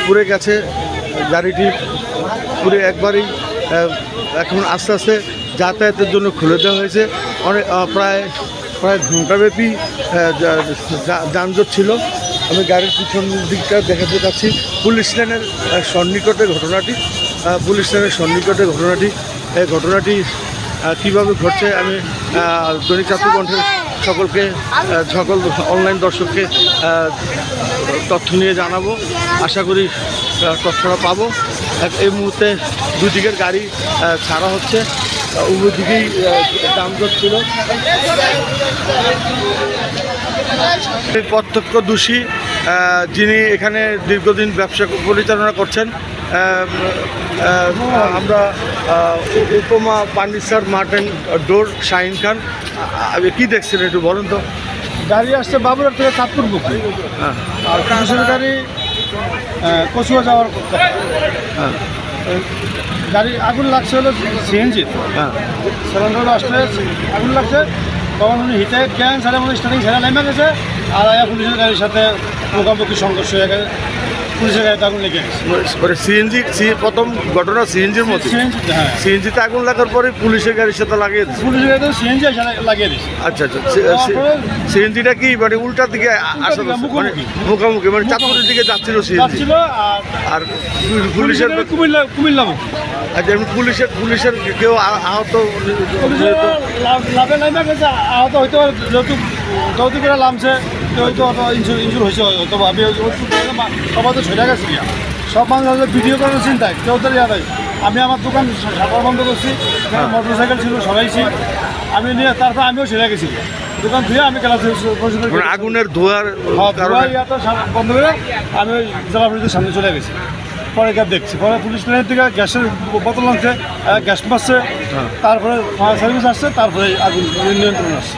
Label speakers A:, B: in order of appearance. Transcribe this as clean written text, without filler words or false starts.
A: পুড়ে গেছে, গাড়িটি পুড়ে একবারই এখন আস্তে আস্তে যাতায়াতের জন্য খুলে দেওয়া হয়েছে। অনেক প্রায় ঘন্টাব্যাপী যানজট ছিল। আমি গাড়ির পিছন দিকটা দেখাতে চাচ্ছি। পুলিশ লাইনের সন্নিকটে ঘটনাটি, পুলিশ লাইনের সন্নিকটে ঘটনাটি, এই ঘটনাটি কীভাবে ঘটছে আমি দৈনিক ছাত্র কণ্ঠের সকল অনলাইন দর্শককে তথ্য নিয়ে জানাবো। আশা করি তথ্যটা পাবো। এই মুহূর্তে দুই দিকের গাড়ি ছাড়া হচ্ছে, উভয় দিকেই যানজট ছিল। প্রত্যক্ষদর্শী যিনি এখানে দীর্ঘদিন ব্যবসা পরিচালনা করছেন, আমরা উপমা ফার্নিচার মার্টেন ডোর শাহিন খান, কি দেখছেন একটু বলুন তো।
B: গাড়ি আসছে বাবুরার থেকে চাঁদপুর মুখে, আর পুলিশের গাড়ি কচুয়া যাওয়ার কথা। গাড়ি আগুন লাগছে হলো সিএনজি, সিলিন্ডার আসলে আগুন লাগছে, তখন উনি হিটে ক্যান ছাড়া মানে স্টার্টিং ছাড়া নেমে গেছে, আর আয়া পুলিশের গাড়ির সাথে মুখোমুখি সংঘর্ষ হয়ে গেছে, পুলিশের গাড়িতে আগুন লেগে গেছে।
A: সিএনজি প্রথম ঘটনা সিএনজির মধ্যে, সিএনজিতে আগুন লাগার পরে পুলিশের গাড়ির সাথে লাগিয়ে দিচ্ছে,
B: পুলিশের গাড়িতে সিএনজি লাগিয়ে দিচ্ছে।
A: আচ্ছা আচ্ছা, সিএনজিটা কি মানে উল্টার দিকে আসা, মুখোমুখি মানে চাঁদপুরের দিকে যাচ্ছিল সিএনজি, আর পুলিশের
B: কুমিল্লা।
A: আচ্ছা, পুলিশের কেউ আহত,
B: লাভে নামে গেছে, আহত হয়তো যৌতুক করে নামছে, হয়তো ইনজুর হয়েছে, হয়তো আমি সবাই তো ছড়ে গেছি, সব মানুষ ভিডিও করার চিন্তায় কেউ তো ইয়া নাই। আমি আমার দোকান শাটার বন্ধ করছি, মোটর সাইকেল ছিল সরাইছি, আমি নিয়ে তারপর আমিও ছেড়ে গেছি দোকান ধুয়ে, আমি ক্লাস
A: আগুনের ধোঁয়ার
B: বন্ধ করে আমি ওই জেলা পুলিশের সামনে চলে গেছি। পরে দেখছি, পরে পুলিশ লাইনের থেকে গ্যাসের বোতল আনছে, গ্যাস মারছে, তারপরে ফায়ার সার্ভিস আসছে, তারপরে আগুন নিয়ন্ত্রণ আসছে।